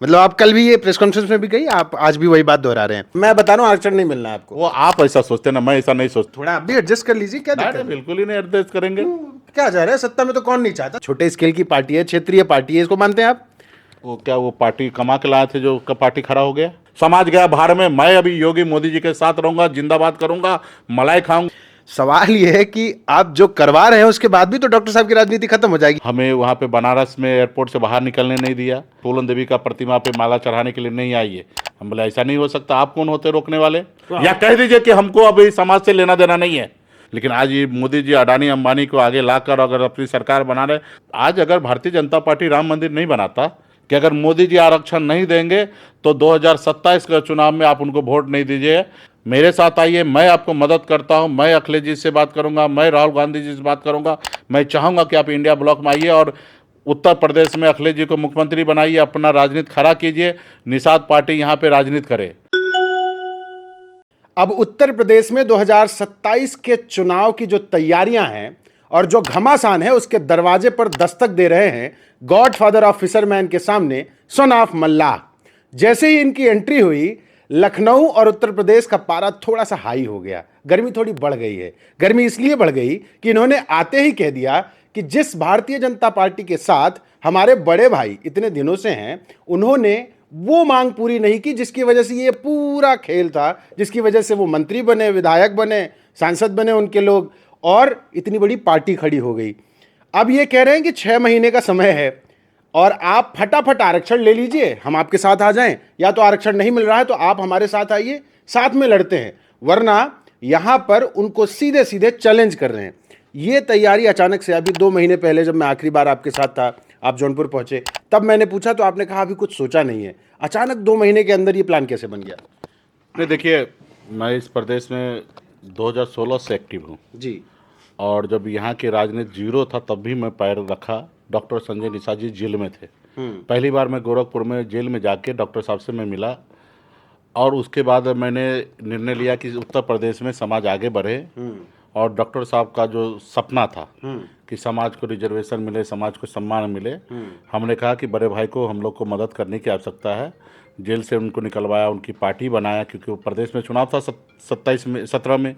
मतलब आप कल भी ये प्रेस कॉन्फ्रेंस में भी गई, आप आज भी वही बात दोहरा रहे हैं। मैं बता रहा हूँ आरक्षण नहीं मिलना है आपको। वो आप ऐसा सोचते हैं ना, मैं ऐसा नहीं सोचता। थोड़ा आप भी एडजस्ट कर लीजिए, क्या नहीं दिक्कत नहीं, है? बिल्कुल ही नहीं एडजस्ट करेंगे। क्या जा रहा है, सत्ता में तो कौन नहीं चाहता। छोटे स्केल की पार्टी है, क्षेत्रीय पार्टी है, इसको मानते हैं आप? वो क्या वो पार्टी कमा के लाए थे जो का पार्टी खड़ा हो गया, समाज गया भाड़ में। मैं अभी योगी मोदी जी के साथ रहूंगा, जिंदाबाद करूंगा, मलाई खाऊंगा। सवाल ये है कि आप जो करवा रहे हैं उसके बाद भी तो डॉक्टर साहब की राजनीति खत्म हो जाएगी। हमें वहाँ पे बनारस में एयरपोर्ट से बाहर निकलने नहीं दिया, फूलन देवी का प्रतिमा पे माला चढ़ाने के लिए नहीं आई है। हम बोले ऐसा नहीं हो सकता, आप कौन होते रोकने वाले? या कह दीजिए कि हमको अभी समाज से लेना देना नहीं है। लेकिन आज ये मोदी जी अडानी अंबानी को आगे लाकर अगर अपनी सरकार बना रहे, आज अगर भारतीय जनता पार्टी राम मंदिर नहीं बनाता, कि अगर मोदी जी आरक्षण नहीं देंगे तो 2027 के चुनाव में आप उनको वोट नहीं दीजिए। मेरे साथ आइए, मैं आपको मदद करता हूं। मैं अखिलेश जी से बात करूंगा, मैं राहुल गांधी जी से बात करूंगा। मैं चाहूंगा कि आप इंडिया ब्लॉक में आइए और उत्तर प्रदेश में अखिलेश जी को मुख्यमंत्री बनाइए, अपना राजनीति खड़ा कीजिए, निषाद पार्टी यहाँ पे राजनीति करे। अब उत्तर प्रदेश में 2027 के चुनाव की जो तैयारियां हैं और जो घमासान है उसके दरवाजे पर दस्तक दे रहे हैं गॉडफादर ऑफ फिशरमैन के सामने सन ऑफ मल्लाह। जैसे ही इनकी एंट्री हुई, लखनऊ और उत्तर प्रदेश का पारा थोड़ा सा हाई हो गया, गर्मी थोड़ी बढ़ गई है। गर्मी इसलिए बढ़ गई कि इन्होंने आते ही कह दिया कि जिस भारतीय जनता पार्टी के साथ हमारे बड़े भाई इतने दिनों से हैं, उन्होंने वो मांग पूरी नहीं की जिसकी वजह से ये पूरा खेल था, जिसकी वजह से वो मंत्री बने, विधायक बने, सांसद बने उनके लोग, और इतनी बड़ी पार्टी खड़ी हो गई। अब ये कह रहे हैं कि 6 महीने का समय है और आप फटाफट आरक्षण ले लीजिए, हम आपके साथ आ जाएं, या तो आरक्षण नहीं मिल रहा है तो आप हमारे साथ आइए, साथ में लड़ते हैं। वरना यहां पर उनको सीधे सीधे चैलेंज कर रहे हैं। ये तैयारी अचानक से, अभी 2 महीने पहले जब मैं आखिरी बार आपके साथ था, आप जौनपुर पहुंचे, तब मैंने पूछा तो आपने कहा अभी कुछ सोचा नहीं है। अचानक 2 महीने के अंदर ये प्लान कैसे बन गया? नहीं देखिए, मैं इस प्रदेश में 2016 से एक्टिव हूँ जी। और जब यहाँ की राजनीति जीरो था तब भी मैं पैर रखा। डॉक्टर संजय निषाद जी जेल में थे। पहली बार मैं गोरखपुर में जेल में जाके डॉक्टर साहब से मैं मिला और उसके बाद मैंने निर्णय लिया कि उत्तर प्रदेश में समाज आगे बढ़े और डॉक्टर साहब का जो सपना था कि समाज को रिजर्वेशन मिले, समाज को सम्मान मिले, हमने कहा कि बड़े भाई को हम लोग को मदद करने की आवश्यकता है। जेल से उनको निकलवाया, उनकी पार्टी बनाया, क्योंकि वो प्रदेश में चुनाव था 17 में।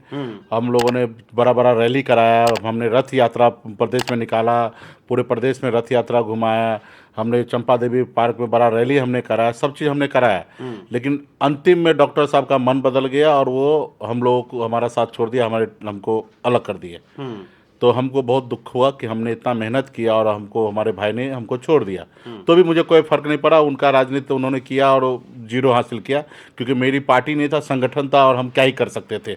हम लोगों ने बड़ा बड़ा रैली कराया, हमने रथ यात्रा प्रदेश में निकाला, पूरे प्रदेश में रथ यात्रा घुमाया, हमने चंपा देवी पार्क में बड़ा रैली हमने कराया, सब चीज़ हमने कराया। लेकिन अंतिम में डॉक्टर साहब का मन बदल गया और वो हम लोगों को हमारा साथ छोड़ दिया, हमको अलग कर दिए। तो हमको बहुत दुख हुआ कि हमने इतना मेहनत किया और हमको हमारे भाई ने हमको छोड़ दिया। तो भी मुझे कोई फ़र्क नहीं पड़ा, उनका राजनीति उन्होंने किया और जीरो हासिल किया, क्योंकि मेरी पार्टी नहीं था, संगठन था और हम क्या ही कर सकते थे।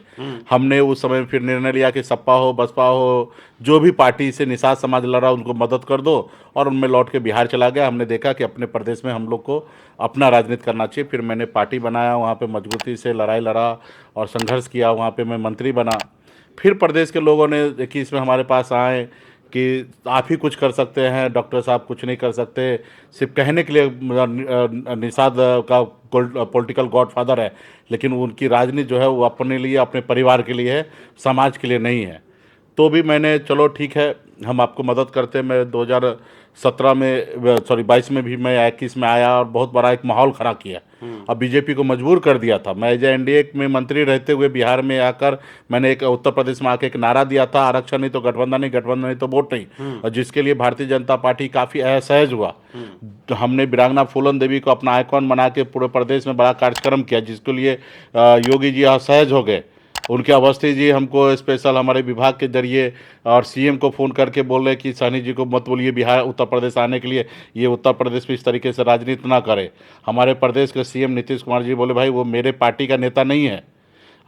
हमने उस समय फिर निर्णय लिया कि सपा हो, बसपा हो, जो भी पार्टी से निषाद समाज लड़ा उनको मदद कर दो, और उनमें लौट के बिहार चला गया। हमने देखा कि अपने प्रदेश में हम लोग को अपना राजनीति करना चाहिए। फिर मैंने पार्टी बनाया, वहाँ पर मजबूती से लड़ाई लड़ा और संघर्ष किया, वहाँ पर मैं मंत्री बना। फिर प्रदेश के लोगों ने देखिए इसमें हमारे पास आए कि आप ही कुछ कर सकते हैं, डॉक्टर साहब कुछ नहीं कर सकते, सिर्फ कहने के लिए निषाद का पॉलिटिकल गॉडफादर है, लेकिन उनकी राजनीति जो है वो अपने लिए, अपने परिवार के लिए है, समाज के लिए नहीं है। तो भी मैंने चलो ठीक है, हम आपको मदद करते हैं। मैं 2017 में, सॉरी 22 में भी मैं 21 में आया और बहुत बड़ा एक माहौल खड़ा किया और बीजेपी को मजबूर कर दिया था। मैं एज एनडीए में मंत्री रहते हुए बिहार में आकर मैंने एक उत्तर प्रदेश में आके एक नारा दिया था, आरक्षण नहीं तो गठबंधन नहीं, गठबंधन नहीं तो वोट नहीं, और जिसके लिए भारतीय जनता पार्टी काफ़ी असहज हुआ। तो हमने वीरांगना फूलन देवी को अपना आइकॉन बना के पूरे प्रदेश में बड़ा कार्यक्रम किया, जिसके लिए योगी जी असहज हो गए। उनके अवस्थी जी हमको स्पेशल हमारे विभाग के जरिए और सीएम को फ़ोन करके बोल रहे कि सहनी जी को मत बोलिए बिहार उत्तर प्रदेश आने के लिए, ये उत्तर प्रदेश में इस तरीके से राजनीति ना करे। हमारे प्रदेश के सीएम नीतीश कुमार जी बोले भाई वो मेरे पार्टी का नेता नहीं है,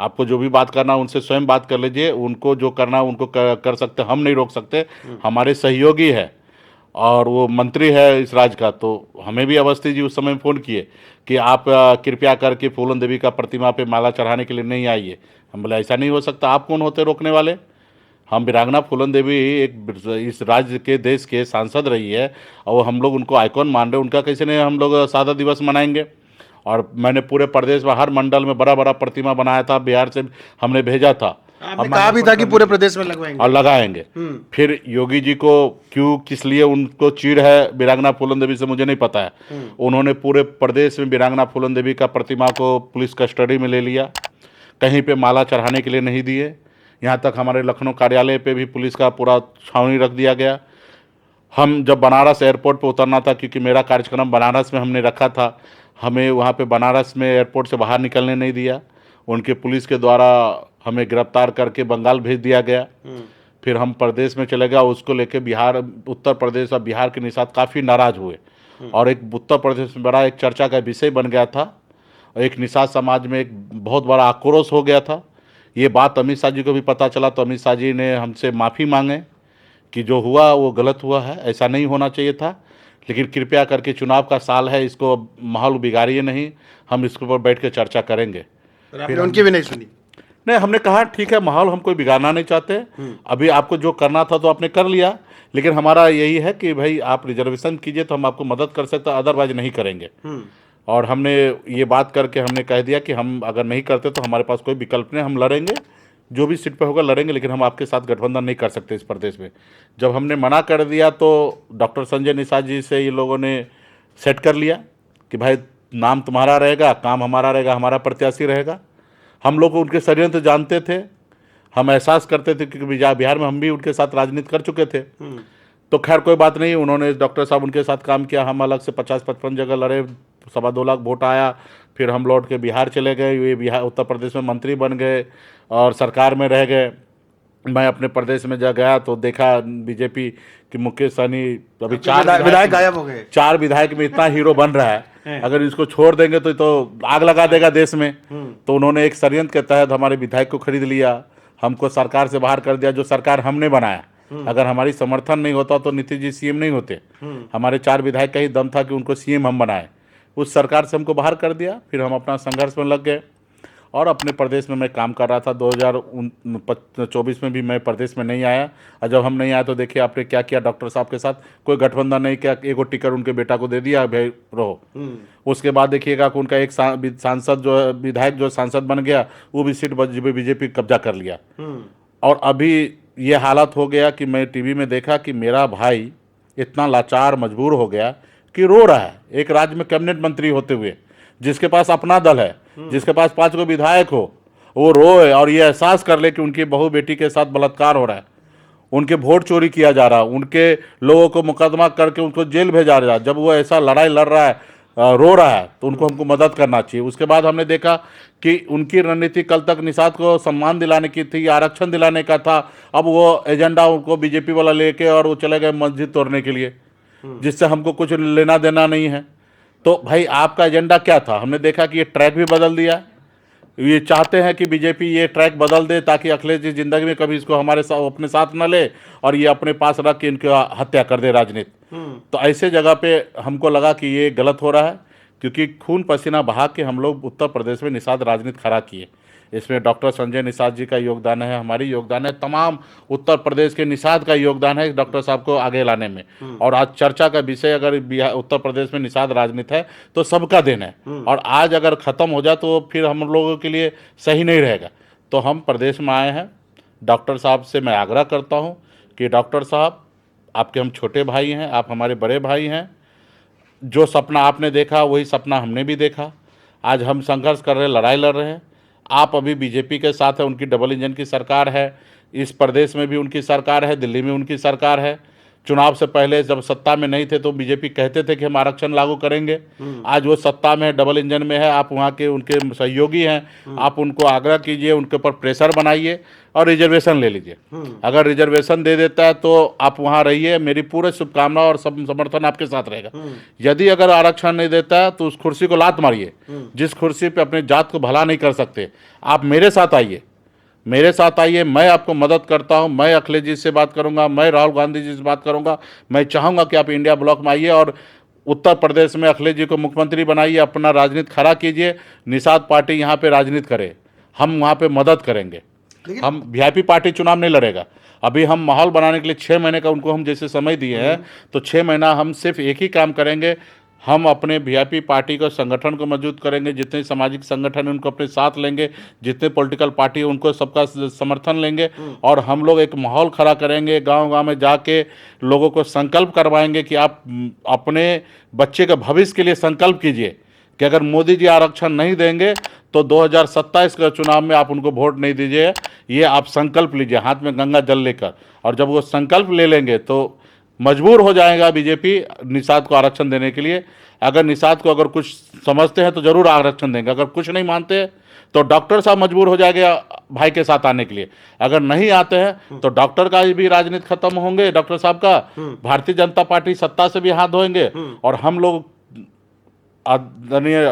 आपको जो भी बात करना उनसे स्वयं बात कर लीजिए, उनको जो करना उनको कर सकते, हम नहीं रोक सकते, हमारे सहयोगी है और वो मंत्री है इस राज्य का। तो हमें भी अवस्थी जी उस समय फ़ोन किए कि आप कृपया करके फूलन देवी का प्रतिमा पे माला चढ़ाने के लिए नहीं आइए। हम बोले ऐसा नहीं हो सकता, आप कौन होते रोकने वाले? हम वीरांगना फूलन देवी एक इस राज्य के देश के सांसद रही है और हम लोग उनको आइकॉन मान रहे, उनका कैसे नहीं हम लोग सादा दिवस मनाएंगे? और मैंने पूरे प्रदेश में हर मंडल में बड़ा बड़ा प्रतिमा बनाया था, बिहार से हमने भेजा था। आपने कहा भी था कि पूरे प्रदेश में लगवाएंगे और लगाएंगे। फिर योगी जी को क्यों किस लिए उनको चिढ़ है वीरांगना फूलन देवी से मुझे नहीं पता है। उन्होंने पूरे प्रदेश में वीरांगना फूलन देवी का प्रतिमा को पुलिस कस्टडी में ले लिया, कहीं पे माला चढ़ाने के लिए नहीं दिए। यहाँ तक हमारे लखनऊ कार्यालय पे भी पुलिस का पूरा छावनी रख दिया गया। हम जब बनारस एयरपोर्ट पे उतरना था, क्योंकि मेरा कार्यक्रम बनारस में हमने रखा था, हमें वहाँ पे बनारस में एयरपोर्ट से बाहर निकलने नहीं दिया। उनके पुलिस के द्वारा हमें गिरफ्तार करके बंगाल भेज दिया गया। फिर हम प्रदेश में चले गए, उसको लेके बिहार, उत्तर प्रदेश और बिहार के निषाद काफ़ी नाराज़ हुए और एक उत्तर प्रदेश में बड़ा एक चर्चा का विषय बन गया था। एक निषाद समाज में एक बहुत बड़ा आक्रोश हो गया था। ये बात अमित शाह जी को भी पता चला, तो अमित शाह जी ने हमसे माफ़ी मांगे कि जो हुआ वो गलत हुआ है, ऐसा नहीं होना चाहिए था, लेकिन कृपया करके चुनाव का साल है, इसको माहौल बिगाड़िए नहीं, हम इसके ऊपर बैठ के चर्चा करेंगे। फिर उनकी भी नहीं सुनी। नहीं, हमने कहा ठीक है, माहौल हम कोई बिगाड़ना नहीं चाहते, अभी आपको जो करना था तो आपने कर लिया, लेकिन हमारा यही है कि भाई आप रिजर्वेशन कीजिए तो हम आपको मदद कर सकते हैं, अदरवाइज नहीं करेंगे। और हमने ये बात करके हमने कह दिया कि हम अगर नहीं करते तो हमारे पास कोई विकल्प नहीं, हम लड़ेंगे, जो भी सीट पे होगा लड़ेंगे, लेकिन हम आपके साथ गठबंधन नहीं कर सकते इस प्रदेश में। जब हमने मना कर दिया तो डॉक्टर संजय निषाद जी से ये लोगों ने सेट कर लिया कि भाई नाम तुम्हारा रहेगा, काम हमारा रहेगा, हमारा प्रत्याशी रहेगा। हम लोग उनके षड्यंत्र जानते थे, हम एहसास करते थे, क्योंकि बिहार में हम भी उनके साथ राजनीति कर चुके थे। तो खैर कोई बात नहीं, उन्होंने डॉक्टर साहब उनके साथ काम किया, हम अलग से 50-55 जगह लड़े, 2.25 लाख वोट आया। फिर हम लौट के बिहार चले गए, ये बिहार उत्तर प्रदेश में मंत्री बन गए और सरकार में रह गए। मैं अपने प्रदेश में जब गया तो देखा बीजेपी की मुकेश सहनी अभी 4 विधायक गायब हो गए। 4 विधायक में इतना हीरो बन रहा है, अगर इसको छोड़ देंगे तो आग लगा देगा देश में। तो उन्होंने एक षड्यंत्र के तहत हमारे विधायक को खरीद लिया, हमको सरकार से बाहर कर दिया, जो सरकार हमने बनाया। अगर हमारी समर्थन नहीं होता तो नीतीश जी सीएम नहीं होते। हमारे 4 विधायक का ही दम था कि उनको सीएम हम बनाए। उस सरकार से हमको बाहर कर दिया, फिर हम अपना संघर्ष में लग गए और अपने प्रदेश में मैं काम कर रहा था। 2024 में भी मैं प्रदेश में नहीं आया, और जब हम नहीं आए तो देखिए आपने क्या किया डॉक्टर साहब के साथ, कोई गठबंधन नहीं किया, एगो टिकट उनके बेटा को दे दिया, भाई रहो। उसके बाद देखिएगा कि उनका एक सांसद जो विधायक जो सांसद बन गया, वो भी सीट बीजेपी कब्जा कर लिया। और अभी ये हालत हो गया कि मैं टीवी में देखा कि मेरा भाई इतना लाचार मजबूर हो गया कि रो रहा है, एक राज्य में कैबिनेट मंत्री होते हुए, जिसके पास अपना दल है, जिसके पास 5 गो विधायक हो, वो रोए और ये एहसास कर ले कि उनकी बहू बेटी के साथ बलात्कार हो रहा है, उनके वोट चोरी किया जा रहा है, उनके लोगों को मुकदमा करके उनको जेल भेजा जा रहा है। जब वो ऐसा लड़ाई लड़ रहा है, रो रहा है, तो उनको हमको मदद करना चाहिए। उसके बाद हमने देखा कि उनकी रणनीति कल तक निषाद को सम्मान दिलाने की थी, आरक्षण दिलाने का था, अब वो एजेंडा उनको बीजेपी वाला लेके और वो चले गए मस्जिद तोड़ने के लिए, जिससे हमको कुछ लेना देना नहीं है। तो भाई आपका एजेंडा क्या था? हमने देखा कि ये ट्रैक भी बदल दिया। ये चाहते हैं कि बीजेपी ये ट्रैक बदल दे ताकि अखिलेश जी जिंदगी में कभी इसको हमारे साथ अपने साथ न ले और ये अपने पास रख के इनकी हत्या कर दे राजनीति। तो ऐसे जगह पे हमको लगा कि ये गलत हो रहा है, क्योंकि खून पसीना बहा के हम लोग उत्तर प्रदेश में निषाद राजनीति खड़ा किए। इसमें डॉक्टर संजय निषाद जी का योगदान है, हमारी योगदान है, तमाम उत्तर प्रदेश के निषाद का योगदान है डॉक्टर साहब को आगे लाने में। और आज चर्चा का विषय अगर बिहार उत्तर प्रदेश में निषाद राजनीति है तो सबका देन है, और आज अगर ख़त्म हो जाए तो फिर हम लोगों के लिए सही नहीं रहेगा। तो हम प्रदेश में आए हैं। डॉक्टर साहब से मैं आग्रह करता हूँ कि डॉक्टर साहब, आपके हम छोटे भाई हैं, आप हमारे बड़े भाई हैं। जो सपना आपने देखा वही सपना हमने भी देखा। आज हम संघर्ष कर रहे हैं, लड़ाई लड़ रहे हैं। आप अभी बीजेपी के साथ है, उनकी डबल इंजन की सरकार है, इस प्रदेश में भी उनकी सरकार है, दिल्ली में उनकी सरकार है। चुनाव से पहले जब सत्ता में नहीं थे तो बीजेपी कहते थे कि हम आरक्षण लागू करेंगे। आज वो सत्ता में है, डबल इंजन में है, आप वहाँ के उनके सहयोगी हैं, आप उनको आग्रह कीजिए, उनके ऊपर प्रेशर बनाइए और रिजर्वेशन ले लीजिए। अगर रिजर्वेशन दे देता है तो आप वहाँ रहिए, मेरी पूरे शुभकामना और समर्थन आपके साथ रहेगा। यदि अगर आरक्षण नहीं देता है तो उस कुर्सी को लात मारिए, जिस कुर्सी पे अपने जात को भला नहीं कर सकते। आप मेरे साथ आइए, मेरे साथ आइए, मैं आपको मदद करता हूं। मैं अखिलेश जी से बात करूंगा, मैं राहुल गांधी जी से बात करूंगा। मैं चाहूंगा कि आप इंडिया ब्लॉक में आइए और उत्तर प्रदेश में अखिलेश जी को मुख्यमंत्री बनाइए, अपना राजनीति खड़ा कीजिए, निषाद पार्टी यहाँ पे राजनीति करे, हम वहाँ पे मदद करेंगे। हम वीआईपी पार्टी चुनाव नहीं लड़ेगा। अभी हम माहौल बनाने के लिए 6 महीने का उनको हम जैसे समय दिए हैं, तो 6 महीना हम सिर्फ एक ही काम करेंगे, हम अपने वीआईपी पार्टी को संगठन को मजबूत करेंगे, जितने सामाजिक संगठन हैं उनको अपने साथ लेंगे, जितने पॉलिटिकल पार्टी है उनको सबका समर्थन लेंगे और हम लोग एक माहौल खड़ा करेंगे। गांव-गांव में जाके लोगों को संकल्प करवाएंगे कि आप अपने बच्चे के भविष्य के लिए संकल्प कीजिए कि अगर मोदी जी आरक्षण नहीं देंगे तो 2027 के चुनाव में आप उनको वोट नहीं दीजिए। ये आप संकल्प लीजिए हाथ में गंगा जल लेकर, और जब वो संकल्प ले लेंगे तो मजबूर हो जाएगा बीजेपी निषाद को आरक्षण देने के लिए। अगर निषाद को अगर कुछ समझते हैं तो जरूर आरक्षण देंगे, अगर कुछ नहीं मानते तो डॉक्टर साहब मजबूर हो जाएंगे भाई के साथ आने के लिए। अगर नहीं आते हैं तो डॉक्टर का भी राजनीति खत्म होंगे, डॉक्टर साहब का। भारतीय जनता पार्टी सत्ता से भी हाथ धोएंगे और हम लोग आदरणीय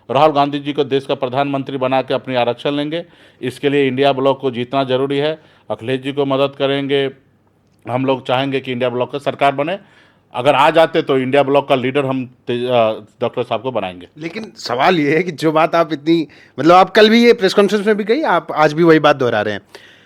राहुल गांधी जी को देश का प्रधानमंत्री बना के अपनी आरक्षण लेंगे। इसके लिए इंडिया ब्लॉक को जीतना जरूरी है। अखिलेश जी को मदद करेंगे। हम लोग चाहेंगे कि इंडिया ब्लॉक का सरकार बने। अगर आ जाते तो इंडिया ब्लॉक का लीडर हम डॉक्टर साहब को बनाएंगे। लेकिन सवाल ये है कि जो बात आप इतनी, मतलब आप कल भी ये प्रेस कॉन्फ्रेंस में भी गई, आप आज भी वही बात दोहरा रहे हैं।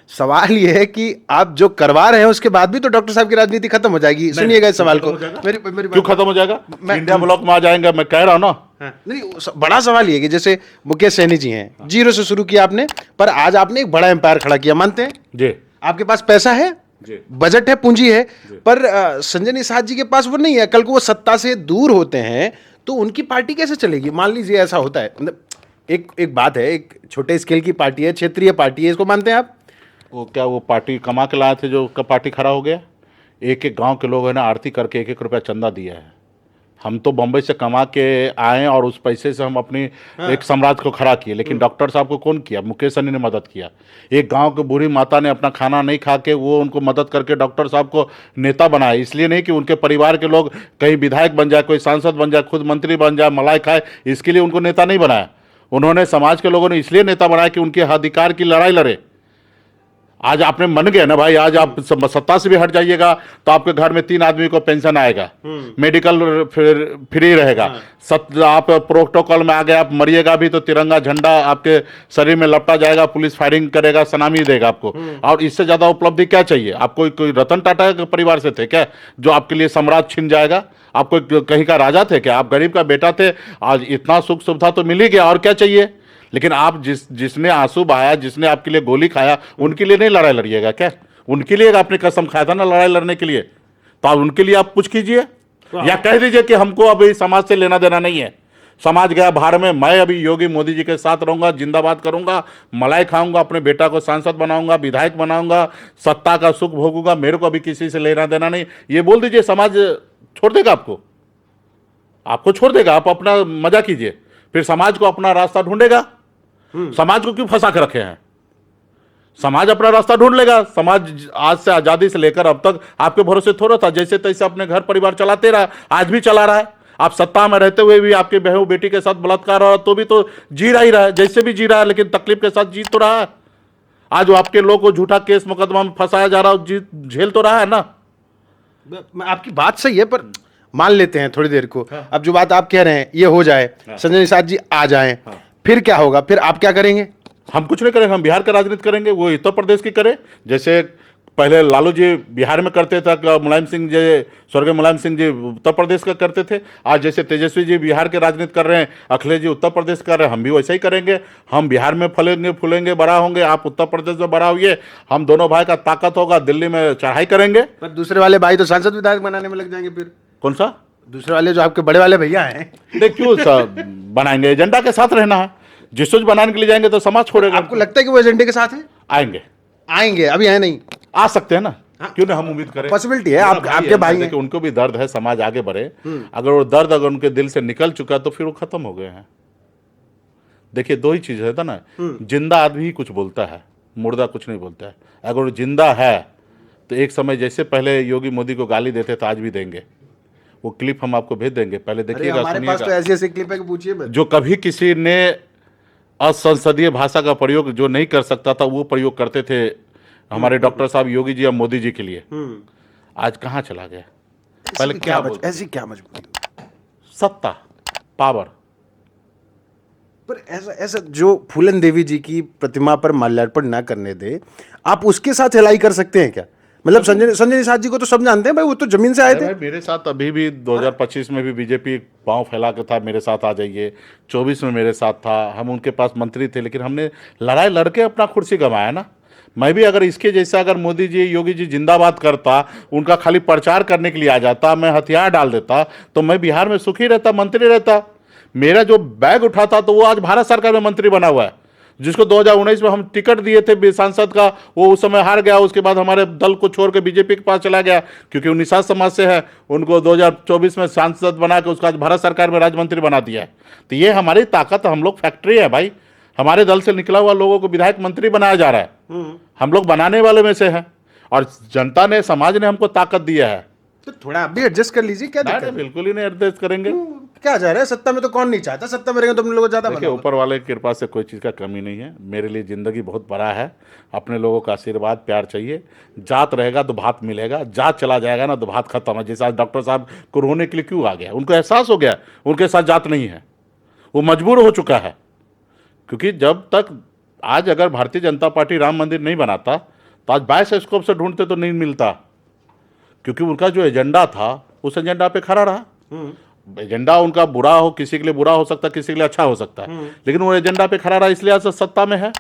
सवाल ये है कि आप जो करवा रहे हैं उसके बाद भी तो डॉक्टर साहब की राजनीति खत्म हो जाएगी। सुनिएगा इस सवाल को। मेरी क्यों खत्म हो जाएगा? इंडिया ब्लॉक में आ जाएंगे, मैं कह रहा हूँ ना। नहीं, बड़ा सवाल ये है कि जैसे मुकेश सहनी जी हैं, जीरो से शुरू किया आपने, पर आज आपने एक बड़ा एम्पायर खड़ा किया, मानते हैं जी? आपके पास पैसा है, बजट है, पूंजी है, पर संजय निषाद जी के पास वो नहीं है। कल को वो सत्ता से दूर होते हैं तो उनकी पार्टी कैसे चलेगी? मान लीजिए ऐसा होता है, मतलब एक बात है, एक छोटे स्केल की पार्टी है, क्षेत्रीय पार्टी है, इसको मानते हैं आप? वो क्या वो पार्टी कमा के लाए थे जो पार्टी खड़ा हो गया? एक एक गांव के लोगों ने आरती करके 1-1 रुपया चंदा दिया है। हम तो बम्बई से कमा के आए और उस पैसे से हम अपनी एक साम्राज्य को खड़ा किए। लेकिन डॉक्टर साहब को कौन किया? मुकेश सहनी ने मदद किया। एक गांव के बूढ़ी माता ने अपना खाना नहीं खा के वो उनको मदद करके डॉक्टर साहब को नेता बनाया। इसलिए नहीं कि उनके परिवार के लोग कहीं विधायक बन जाए, कोई सांसद बन जाए, खुद मंत्री बन जाए, मलाई खाए, इसके लिए उनको नेता नहीं बनाया। उन्होंने समाज के लोगों ने इसलिए नेता बनाया कि उनके अधिकार की लड़ाई लड़े। आज आपने मन गया ना भाई, आज आप सत्ता से भी हट जाइएगा तो आपके घर में 3 आदमी को पेंशन आएगा, मेडिकल फ्री रहेगा, आप प्रोटोकॉल में आ गए, आप मरिएगा भी तो तिरंगा झंडा आपके शरीर में लपटा जाएगा, पुलिस फायरिंग करेगा, सलामी देगा आपको। और इससे ज्यादा उपलब्धि क्या चाहिए आपको? कोई रतन टाटा के परिवार से थे क्या जो आपके लिए सम्राट छिन जाएगा? आप कोई कहीं का राजा थे क्या? आप गरीब का बेटा थे। आज इतना सुख सुविधा तो मिल ही गया, और क्या चाहिए? लेकिन आप जिसने आंसू बहाया, जिसने आपके लिए गोली खाया, उनके लिए नहीं लड़ाई लड़िएगा क्या? उनके लिए आपने कसम खाया था ना लड़ाई लड़ने के लिए, तो आप उनके लिए आप कुछ कीजिए, या कह दीजिए कि हमको अभी समाज से लेना देना नहीं है, समाज गया बाहर में, मैं अभी योगी मोदी जी के साथ रहूंगा, जिंदाबाद करूंगा, मलाई खाऊंगा, अपने बेटा को सांसद बनाऊंगा, विधायक बनाऊंगा, सत्ता का सुख भोगूंगा, मेरे को अभी किसी से लेना देना नहीं, ये बोल दीजिए। समाज छोड़ देगा आपको छोड़ देगा। आप अपना मजा कीजिए, फिर समाज को अपना रास्ता ढूंढेगा। समाज को क्यों फंसा के रखे हैं? समाज अपना रास्ता ढूंढ लेगा। समाज आज से आजादी से लेकर अब तक आपके भरोसे थोड़ा था, जैसे तैसे अपने घर परिवार चलाते रहा, आज भी चला रहा है। आप सत्ता में रहते हुए भी आपके बहू बेटी के साथ बलात्कार हो रहा तो भी तो जी रहा ही रहा है, जैसे भी जी रहा है, लेकिन तकलीफ के साथ जी तो रहा है। आज वो आपके लोग को झूठा केस मुकदमा में फंसाया जा रहा है, झेल तो रहा है ना। आपकी बात सही है, पर मान लेते हैं थोड़ी देर को। अब जो बात आप कह रहे हैं ये हो जाए, संजय निषाद जी आ जाएं, फिर क्या होगा? फिर आप क्या करेंगे? हम कुछ नहीं करेंगे, हम बिहार का राजनीति करेंगे, वो उत्तर प्रदेश की करे। जैसे पहले लालू जी बिहार में करते थे, मुलायम सिंह जी, स्वर्गीय मुलायम सिंह जी उत्तर प्रदेश का करते थे। आज जैसे तेजस्वी जी बिहार के राजनीति कर रहे हैं, अखिलेश जी उत्तर प्रदेश कर रहे हैं, हम भी वैसा ही करेंगे। हम बिहार में फलेंगे फूलेंगे, बड़ा होंगे, आप उत्तर प्रदेश में बड़ा होइए, हम दोनों भाई का ताकत होगा, दिल्ली में चढ़ाई करेंगे। पर दूसरे वाले भाई तो सांसद विधायक बनाने में लग जाएंगे। फिर कौन सा दूसरे वाले? जो आपके बड़े वाले भैया हैं। देख क्यों बनाएंगे? एजेंडा के साथ रहना है। जिस सोच बनाने के लिए जाएंगे तो समाज छोड़ेगा। आपको लगता है कि वो एजेंडे के साथ है? आएंगे, अभी है नहीं, आ सकते हैं ना। क्यों ना हम उम्मीद करें, पॉसिबिलिटी है। आपके भाई हैं, उनको भी दर्द है, समाज आगे बढ़े। अगर वो दर्द अगर उनके दिल से निकल चुका तो फिर वो खत्म हो गए हैं। देखिए 2 ही चीज है ना, जिंदा आदमी ही कुछ बोलता है, मुर्दा कुछ नहीं बोलता है। अगर वो जिंदा है तो एक समय जैसे पहले योगी मोदी को गाली देते तो आज भी देंगे। वो क्लिप हम आपको भेज देंगे, पहले देखिएगा, हमारे पास तो ऐसी क्लिप है कि पूछिए। जो कभी किसी ने असंसदीय भाषा का प्रयोग जो नहीं कर सकता था वो प्रयोग करते थे हमारे डॉक्टर साहब योगी जी और मोदी जी के लिए। आज कहाँ चला गया? पहले क्या ऐसी क्या मजबूरी? सत्ता, पावर। पर ऐसा जो फूलन देवी जी की प्रतिमा पर माल्यार्पण ना करने दे, आप उसके साथ हिलाई कर सकते हैं क्या? मतलब संजय निषाद जी को तो सब जानते हैं भाई, वो तो जमीन से आए थे। भाई मेरे साथ अभी भी 2025 में भी बीजेपी पांव फैला के था, मेरे साथ आ जाइए। 24 में मेरे साथ था, हम उनके पास मंत्री थे, लेकिन हमने लड़ाई लड़के अपना कुर्सी गंवाया ना। मैं भी अगर इसके जैसा अगर मोदी जी योगी जी जिंदाबाद करता, उनका खाली प्रचार करने के लिए आ जाता, मैं हथियार डाल देता, तो मैं बिहार में सुखी रहता, मंत्री रहता। मेरा जो बैग उठाता तो वो आज भारत सरकार में मंत्री बना हुआ है। जिसको 2019 में हम टिकट दिए थे सांसद का, वो उस समय हार गया। उसके बाद हमारे दल को छोड़ के बीजेपी के पास चला गया, क्योंकि वो निषाद समाज से है। उनको 2024 में सांसद बना के उसका आज भारत सरकार में राज्य मंत्री बना दिया है। तो ये हमारी ताकत, हम लोग फैक्ट्री है भाई। हमारे दल से निकला हुआ लोगों को विधायक मंत्री बनाया जा रहा है, हम लोग बनाने वाले में से हैं। और जनता ने, समाज ने हमको ताकत दिया है। तो थोड़ा आप भी एडजस्ट कर लीजिए, क्या दिक्कत है? बिल्कुल ही नहीं एडजस्ट करेंगे। क्या जा रहा है, सत्ता में तो कौन नहीं चाहता, सत्ता में रहेंगे तो हम लोग ज्यादा देखिए, ऊपर वाले की कृपा से कोई चीज़ का कमी नहीं है। मेरे लिए ज़िंदगी बहुत बड़ा है, अपने लोगों का आशीर्वाद प्यार चाहिए। जात रहेगा तो भात मिलेगा, जात चला जाएगा ना तो भात खत्म है। जैसे आज डॉक्टर साहब को रोने के लिए क्यों आ गया, उनको एहसास हो गया उनके साथ जात नहीं है, वो मजबूर हो चुका है। क्योंकि जब तक आज अगर भारतीय जनता पार्टी राम मंदिर नहीं बनाता तो आज बायोस्कोप से ढूंढते तो नहीं मिलता, क्योंकि उनका जो एजेंडा था उस एजेंडा पे खड़ा रहा। एजेंडा उनका बुरा हो, किसी के लिए बुरा हो सकता है, किसी के लिए अच्छा हो सकता है, लेकिन वो एजेंडा पे खड़ा रहा, इसलिए आज सत्ता में है।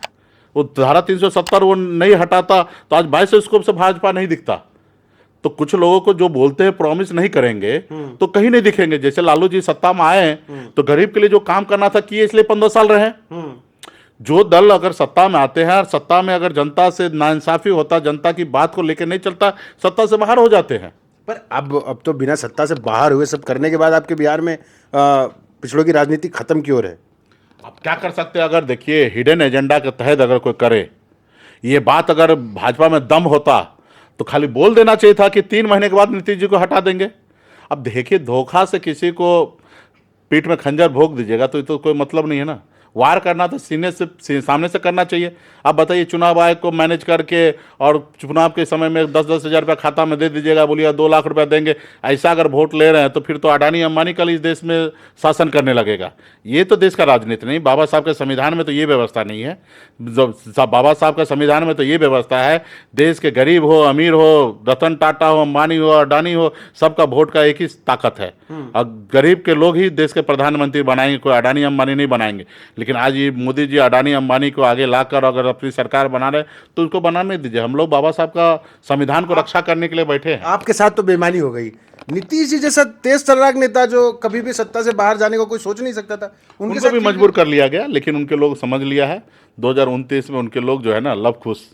वो धारा 370 वो नहीं हटाता तो आज बायोस्कोप से भाजपा नहीं दिखता। तो कुछ लोगों को जो बोलते हैं प्रॉमिस नहीं करेंगे तो कहीं नहीं दिखेंगे। जैसे लालू जी सत्ता में आए तो गरीब के लिए जो काम करना था किए, इसलिए 15 साल रहे। जो दल अगर सत्ता में आते हैं और सत्ता में अगर जनता से नाइंसाफी होता, जनता की बात को लेकर नहीं चलता, सत्ता से बाहर हो जाते हैं। पर अब तो बिना सत्ता से बाहर हुए सब करने के बाद आपके बिहार में पिछड़ों की राजनीति खत्म क्यों रहे? आप क्या कर सकते हैं? अगर देखिए, हिडन एजेंडा के तहत अगर कोई करे ये बात, अगर भाजपा में दम होता तो खाली बोल देना चाहिए था कि 3 महीने के बाद नीतीश जी को हटा देंगे। अब देखिए, धोखा से किसी को पीठ में खंजर भोंक दीजिएगा तो ये तो कोई मतलब नहीं है ना। वार करना तो सीने से सामने से करना चाहिए। अब बताइए, चुनाव आयोग को मैनेज करके और चुनाव के समय में 10-10 हज़ार रुपया खाता में दे दीजिएगा, बोलिए 2 लाख रुपया देंगे, ऐसा अगर वोट ले रहे हैं तो फिर तो अडानी अंबानी कल इस देश में शासन करने लगेगा। ये तो देश का राजनीति नहीं। बाबा साहब के संविधान में तो ये व्यवस्था नहीं है। बाबा साहब का संविधान में तो ये व्यवस्था है, देश के गरीब हो, अमीर हो, रतन टाटा हो, अंबानी हो, अडानी हो, सबका वोट का एक ही ताकत है। और गरीब के लोग ही देश के प्रधानमंत्री बनाएंगे, कोई अडानी अंबानी नहीं बनाएंगे। लेकिन आज ये मोदी जी अडानी अंबानी को आगे लाकर अगर अपनी सरकार बना रहे तो उनको बनाने दीजिए। हम लोग बाबा साहब का संविधान को रक्षा करने के लिए बैठे हैं। आपके साथ तो बेईमानी हो गई। नीतीश जी जैसा तेज तर्राक नेता जो कभी भी सत्ता से बाहर जाने को कोई सोच नहीं सकता था, उनको भी मजबूर कर लिया गया, लेकिन उनके लोग समझ लिया है 2029 में उनके लोग जो है ना लव खुश,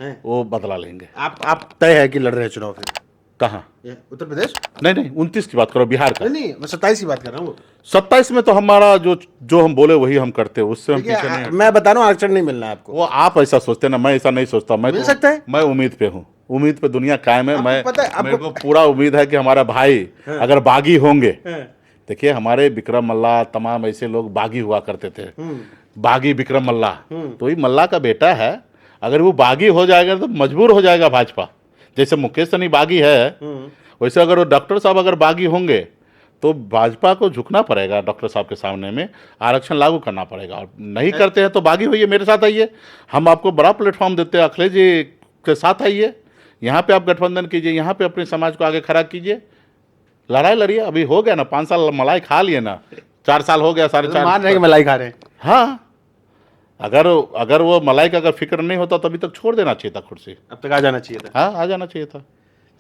वो बदला लेंगे। आप तय है कि लड़ रहे हैं चुनाव? फिर कहाँ? उत्तर प्रदेश? नहीं, 29 की बात करो, बिहार का। नहीं, मैं 27 की बात कर रहा हूँ। 27 में तो हमारा जो हम बोले वही हम करते हैं, उससे हम पीछे नहीं। मैं बता रहा हूँ, आरक्षण नहीं मिलना है आपको। वो आप ऐसा सोचते हैं ना, मैं ऐसा नहीं सोचता। मैं मिल सकता है। मैं उम्मीद पे हूँ, उम्मीद पे दुनिया कायम है। मेरे को पूरा उम्मीद है कि हमारा भाई अगर बागी होंगे। देखिए, हमारे विक्रम मल्ला तमाम ऐसे लोग बागी हुआ करते थे, बागी विक्रम मल्ला, तो ये मल्ला का बेटा है। अगर वो बागी हो जाएगा तो मजबूर हो जाएगा भाजपा। जैसे मुकेश सहनी बागी है, वैसे अगर वो डॉक्टर साहब अगर बागी होंगे तो भाजपा को झुकना पड़ेगा, डॉक्टर साहब के सामने में आरक्षण लागू करना पड़ेगा। और नहीं करते हैं तो बागी होइए, मेरे साथ आइए, हम आपको बड़ा प्लेटफॉर्म देते हैं। अखिलेश जी के साथ आइए, यहाँ पे आप गठबंधन कीजिए, यहाँ पे अपने समाज को आगे खड़ा कीजिए, लड़ाई लड़िए। अभी हो गया ना 5 साल मलाई खा लिए ना, 4 साल हो गया, 4.5 मान रहे हैं कि मलाई खा रहे हैं। हाँ, अगर वो मलाई का अगर फिक्र नहीं होता तभी तक छोड़ देना चाहिए था कुर्सी, अब तक आ जाना चाहिए था। हाँ, आ जाना चाहिए था।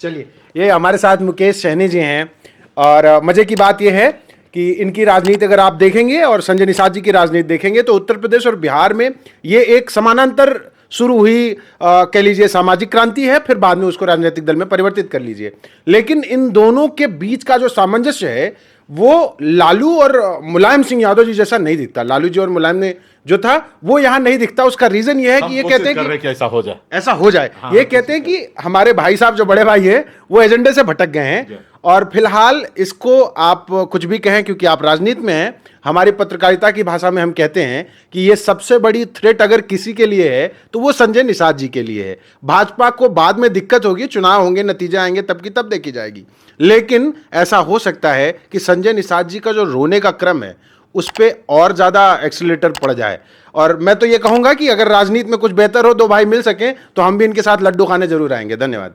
चलिए, ये हमारे साथ मुकेश सहनी जी हैं, और मजे की बात यह है कि इनकी राजनीति अगर आप देखेंगे और संजय निषाद जी की राजनीति देखेंगे तो उत्तर प्रदेश और बिहार में ये एक समानांतर शुरू हुई कह लीजिए सामाजिक क्रांति है, फिर बाद में उसको राजनीतिक दल में परिवर्तित कर लीजिए। लेकिन इन दोनों के बीच का जो सामंजस्य है वो लालू और मुलायम सिंह यादव जी जैसा नहीं दिखता। लालू जी और मुलायम ने जो था वो यहाँ नहीं दिखता। उसका रीजन ये है कि ये कहते हैं कि ऐसा हो जाए। हाँ, ये कहते हैं कि हमारे भाई साहब जो बड़े भाई हैं वो एजेंडे से भटक गए हैं, और फिलहाल इसको आप कुछ भी कहें, क्योंकि आप राजनीति में हैं, हमारी पत्रकारिता की भाषा में हम कहते हैं कि ये सबसे बड़ी थ्रेट अगर किसी के लिए है तो वो संजय निषाद जी के लिए है। भाजपा को बाद में दिक्कत होगी, चुनाव होंगे, नतीजे आएंगे, तब की तब देखी जाएगी। लेकिन ऐसा हो सकता है कि संजय निषाद जी का जो रोने का क्रम है उस पर और ज़्यादा एक्सीलरेटर पड़ जाए। और मैं तो ये कहूँगा कि अगर राजनीति में कुछ बेहतर हो, 2 भाई मिल सकें, तो हम भी इनके साथ लड्डू खाने जरूर आएंगे। धन्यवाद।